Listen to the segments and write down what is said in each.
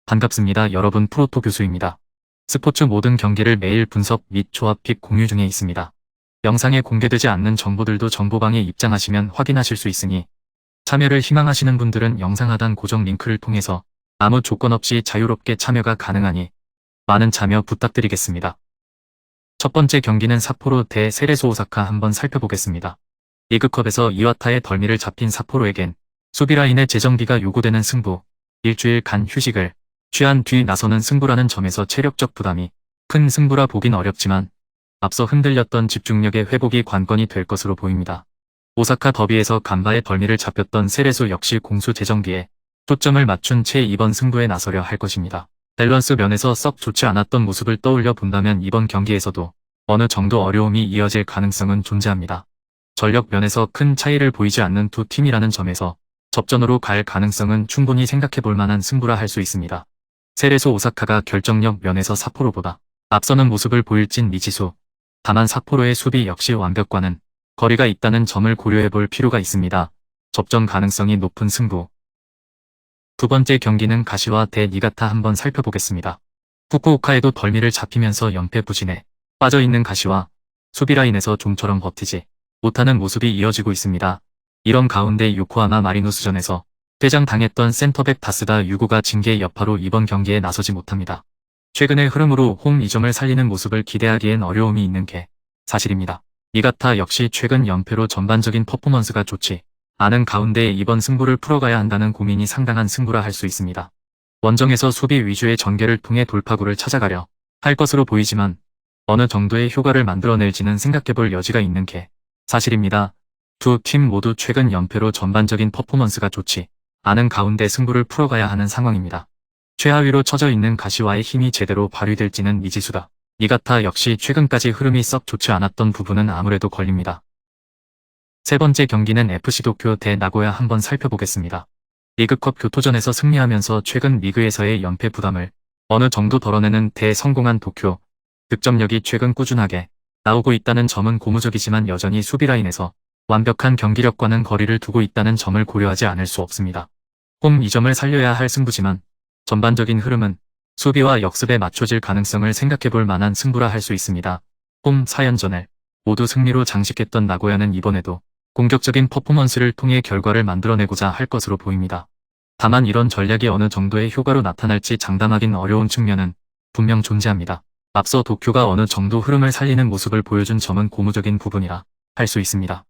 반갑습니다. 여러분, 프로토 교수입니다. 스포츠 모든 경기를 매일 분석 및 조합 픽 공유 중에 있습니다. 영상에 공개되지 않는 정보들도 정보방에 입장하시면 확인하실 수 있으니 참여를 희망하시는 분들은 영상 하단 고정 링크를 통해서 아무 조건 없이 자유롭게 참여가 가능하니 많은 참여 부탁드리겠습니다. 첫 번째 경기는 삿포로 대 세레소 오사카 한번 살펴보겠습니다. 리그컵에서 이와타의 덜미를 잡힌 삿포로에겐 수비라인의 재정비가 요구되는 승부, 일주일간 휴식을 취한 뒤 나서는 승부라는 점에서 체력적 부담이 큰 승부라 보긴 어렵지만 앞서 흔들렸던 집중력의 회복이 관건이 될 것으로 보입니다. 오사카 더비에서 간바의 덜미를 잡혔던 세레소 역시 공수 재정비에 초점을 맞춘 채 이번 승부에 나서려 할 것입니다. 밸런스 면에서 썩 좋지 않았던 모습을 떠올려 본다면 이번 경기에서도 어느 정도 어려움이 이어질 가능성은 존재합니다. 전력 면에서 큰 차이를 보이지 않는 두 팀이라는 점에서 접전으로 갈 가능성은 충분히 생각해 볼 만한 승부라 할 수 있습니다. 세레소 오사카가 결정력 면에서 삿포로보다 앞서는 모습을 보일진 미지수, 다만 삿포로의 수비 역시 완벽과는 거리가 있다는 점을 고려해 볼 필요가 있습니다. 접전 가능성이 높은 승부. 두 번째 경기는 가시와 대 니가타 한번 살펴보겠습니다. 후쿠오카에도 덜미를 잡히면서 연패 부진에 빠져있는 가시와 수비라인에서 좀처럼 버티지 못하는 모습이 이어지고 있습니다. 이런 가운데 요코하마 마리노스전에서 퇴장당했던 센터백 다스다 유고가 징계 여파로 이번 경기에 나서지 못합니다. 최근의 흐름으로 홈 2점을 살리는 모습을 기대하기엔 어려움이 있는 게 사실입니다. 니가타 역시 최근 연패로 전반적인 퍼포먼스가 좋지 않은 가운데 이번 승부를 풀어가야 한다는 고민이 상당한 승부라 할 수 있습니다. 원정에서 수비 위주의 전개를 통해 돌파구를 찾아가려 할 것으로 보이지만 어느 정도의 효과를 만들어낼지는 생각해볼 여지가 있는 게 사실입니다. 두 팀 모두 최근 연패로 전반적인 퍼포먼스가 좋지 않은 가운데 승부를 풀어가야 하는 상황입니다. 최하위로 처져 있는 가시와의 힘이 제대로 발휘될지는 미지수다. 니가타 역시 최근까지 흐름이 썩 좋지 않았던 부분은 아무래도 걸립니다. 세 번째 경기는 FC 도쿄 대 나고야 한번 살펴보겠습니다. 리그컵 교토전에서 승리하면서 최근 리그에서의 연패 부담을 어느 정도 덜어내는 대성공한 도쿄. 득점력이 최근 꾸준하게 나오고 있다는 점은 고무적이지만 여전히 수비라인에서 완벽한 경기력과는 거리를 두고 있다는 점을 고려하지 않을 수 없습니다. 홈 2점을 살려야 할 승부지만 전반적인 흐름은 수비와 역습에 맞춰질 가능성을 생각해볼 만한 승부라 할 수 있습니다. 홈 4연전을 모두 승리로 장식했던 나고야는 이번에도 공격적인 퍼포먼스를 통해 결과를 만들어내고자 할 것으로 보입니다. 다만 이런 전략이 어느 정도의 효과로 나타날지 장담하긴 어려운 측면은 분명 존재합니다. 앞서 도쿄가 어느 정도 흐름을 살리는 모습을 보여준 점은 고무적인 부분이라 할 수 있습니다.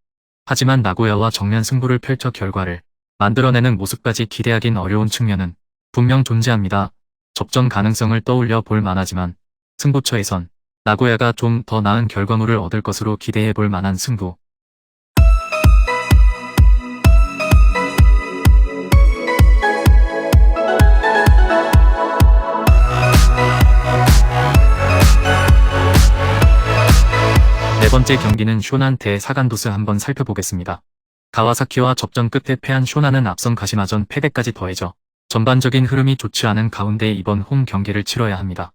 하지만 나고야와 정면 승부를 펼쳐 결과를 만들어내는 모습까지 기대하긴 어려운 측면은 분명 존재합니다. 접전 가능성을 떠올려 볼 만하지만 승부처에선 나고야가 좀 더 나은 결과물을 얻을 것으로 기대해 볼 만한 승부. 네 번째 경기는 쇼난 대 사간도스 한번 살펴보겠습니다. 가와사키와 접전 끝에 패한 쇼난은 앞선 가시마전 패배까지 더해져 전반적인 흐름이 좋지 않은 가운데 이번 홈 경기를 치러야 합니다.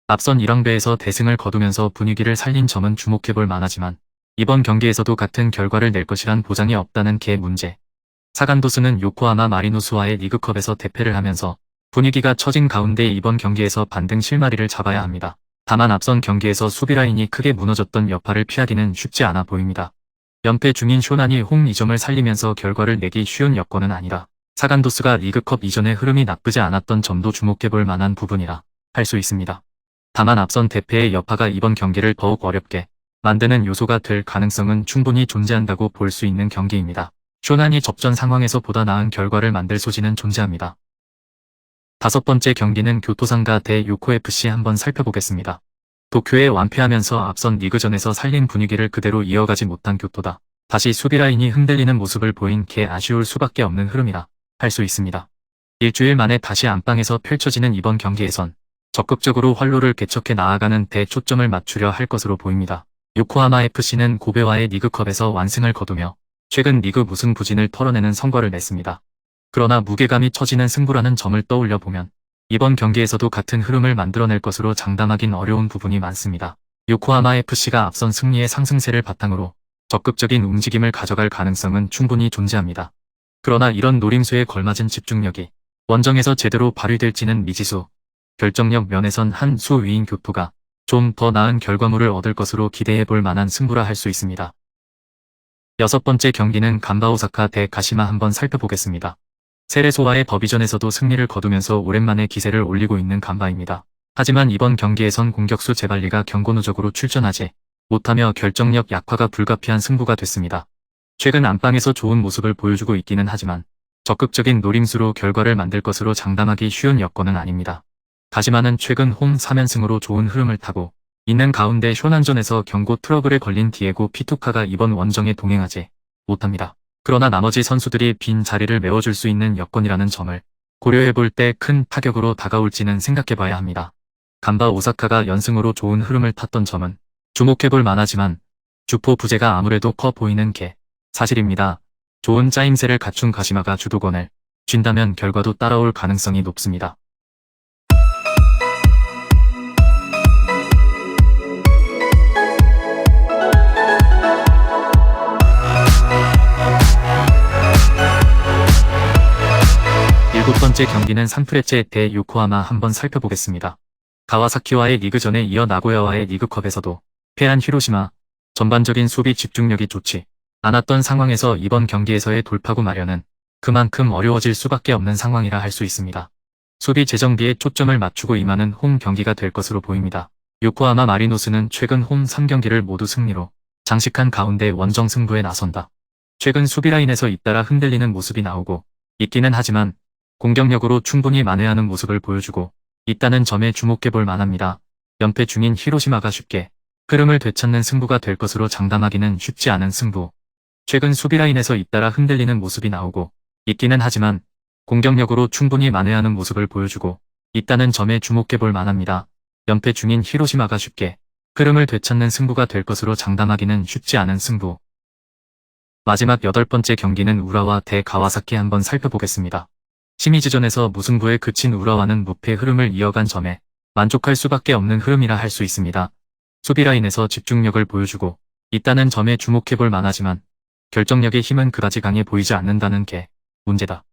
앞선 1왕배에서 대승을 거두면서 분위기를 살린 점은 주목해볼 만하지만 이번 경기에서도 같은 결과를 낼 것이란 보장이 없다는 게 문제. 사간도스는 요코하마 마리노스와의 리그컵에서 대패를 하면서 분위기가 처진 가운데 이번 경기에서 반등 실마리를 잡아야 합니다. 다만 앞선 경기에서 수비라인이 크게 무너졌던 여파를 피하기는 쉽지 않아 보입니다. 연패 중인 쇼난이 홈 2점을 살리면서 결과를 내기 쉬운 여건은 아니라 사간도스가 리그컵 이전의 흐름이 나쁘지 않았던 점도 주목해볼 만한 부분이라 할 수 있습니다. 다만 앞선 대패의 여파가 이번 경기를 더욱 어렵게 만드는 요소가 될 가능성은 충분히 존재한다고 볼 수 있는 경기입니다. 쇼난이 접전 상황에서 보다 나은 결과를 만들 소지는 존재합니다. 다섯 번째 경기는 교토상가 대 요코FC 한번 살펴보겠습니다. 도쿄에 완패하면서 앞선 리그전에서 살린 분위기를 그대로 이어가지 못한 교토다. 다시 수비라인이 흔들리는 모습을 보인 게 아쉬울 수밖에 없는 흐름이라 할 수 있습니다. 일주일 만에 다시 안방에서 펼쳐지는 이번 경기에선 적극적으로 활로를 개척해 나아가는 데 초점을 맞추려 할 것으로 보입니다. 요코하마 FC는 고베와의 리그컵에서 완승을 거두며 최근 리그 무승 부진을 털어내는 성과를 냈습니다. 그러나 무게감이 처지는 승부라는 점을 떠올려 보면 이번 경기에서도 같은 흐름을 만들어낼 것으로 장담하긴 어려운 부분이 많습니다. 요코하마 FC가 앞선 승리의 상승세를 바탕으로 적극적인 움직임을 가져갈 가능성은 충분히 존재합니다. 그러나 이런 노림수에 걸맞은 집중력이 원정에서 제대로 발휘될지는 미지수. 결정력 면에선 한 수 위인 교토가 좀 더 나은 결과물을 얻을 것으로 기대해 볼 만한 승부라 할 수 있습니다. 여섯 번째 경기는 간바 오사카 대 가시마 한번 살펴보겠습니다. 세레소와의 더비전에서도 승리를 거두면서 오랜만에 기세를 올리고 있는 간바입니다. 하지만 이번 경기에선 공격수 제발리가 경고 누적으로 출전하지 못하며 결정력 약화가 불가피한 승부가 됐습니다. 최근 안방에서 좋은 모습을 보여주고 있기는 하지만 적극적인 노림수로 결과를 만들 것으로 장담하기 쉬운 여건은 아닙니다. 가시마는 최근 홈 3연승으로 좋은 흐름을 타고 있는 가운데 쇼난전에서 경고 트러블에 걸린 디에고 피투카가 이번 원정에 동행하지 못합니다. 그러나 나머지 선수들이 빈 자리를 메워줄 수 있는 여건이라는 점을 고려해볼 때 큰 타격으로 다가올지는 생각해봐야 합니다. 간바 오사카가 연승으로 좋은 흐름을 탔던 점은 주목해볼 만하지만 주포 부재가 아무래도 커 보이는 게 사실입니다. 좋은 짜임새를 갖춘 가시마가 주도권을 쥔다면 결과도 따라올 가능성이 높습니다. 일곱 번째 경기는 산프레체 대 요코하마 한번 살펴보겠습니다. 가와사키와의 리그전에 이어 나고야와의 리그컵에서도 패한 히로시마. 전반적인 수비 집중력이 좋지 않았던 상황에서 이번 경기에서의 돌파구 마련은 그만큼 어려워질 수밖에 없는 상황이라 할 수 있습니다. 수비 재정비에 초점을 맞추고 임하는 홈 경기가 될 것으로 보입니다. 요코하마 마리노스는 최근 홈 3경기를 모두 승리로 장식한 가운데 원정 승부에 나선다. 최근 수비 라인에서 잇따라 흔들리는 모습이 나오고 있기는 하지만 공격력으로 충분히 만회하는 모습을 보여주고 있다는 점에 주목해볼 만합니다. 연패 중인 히로시마가 쉽게 흐름을 되찾는 승부가 될 것으로 장담하기는 쉽지 않은 승부. 최근 수비 라인에서 잇따라 흔들리는 모습이 나오고 있기는 하지만 공격력으로 충분히 만회하는 모습을 보여주고 있다는 점에 주목해볼 만합니다. 연패 중인 히로시마가 쉽게 흐름을 되찾는 승부가 될 것으로 장담하기는 쉽지 않은 승부. 마지막 여덟 번째 경기는 우라와 대 가와사키 한번 살펴보겠습니다. 시미즈전에서 무승부에 그친 우라와는 무패 흐름을 이어간 점에 만족할 수밖에 없는 흐름이라 할 수 있습니다. 수비 라인에서 집중력을 보여주고 있다는 점에 주목해볼 만하지만 결정력의 힘은 그다지 강해 보이지 않는다는 게 문제다.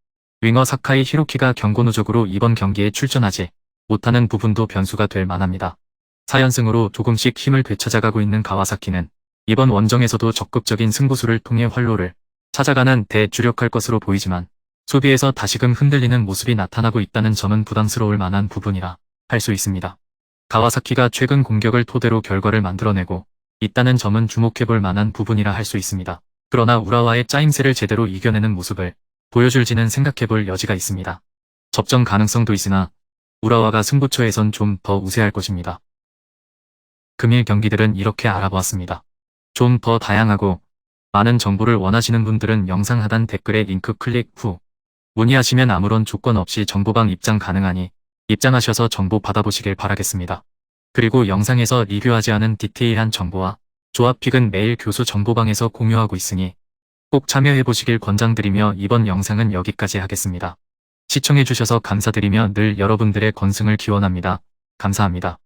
윙어 사카이 히로키가 경고 누적으로 이번 경기에 출전하지 못하는 부분도 변수가 될 만합니다. 4연승으로 조금씩 힘을 되찾아가고 있는 가와사키는 이번 원정에서도 적극적인 승부수를 통해 활로를 찾아가는 데 주력할 것으로 보이지만 수비에서 다시금 흔들리는 모습이 나타나고 있다는 점은 부담스러울 만한 부분이라 할 수 있습니다. 가와사키가 최근 공격을 토대로 결과를 만들어내고 있다는 점은 주목해볼 만한 부분이라 할 수 있습니다. 그러나 우라와의 짜임새를 제대로 이겨내는 모습을 보여줄지는 생각해볼 여지가 있습니다. 접전 가능성도 있으나 우라와가 승부처에선 좀 더 우세할 것입니다. 금일 경기들은 이렇게 알아보았습니다. 좀 더 다양하고 많은 정보를 원하시는 분들은 영상 하단 댓글에 링크 클릭 후 문의하시면 아무런 조건 없이 정보방 입장 가능하니 입장하셔서 정보 받아보시길 바라겠습니다. 그리고 영상에서 리뷰하지 않은 디테일한 정보와 조합픽은 매일 교수 정보방에서 공유하고 있으니 꼭 참여해보시길 권장드리며 이번 영상은 여기까지 하겠습니다. 시청해주셔서 감사드리며 늘 여러분들의 건승을 기원합니다. 감사합니다.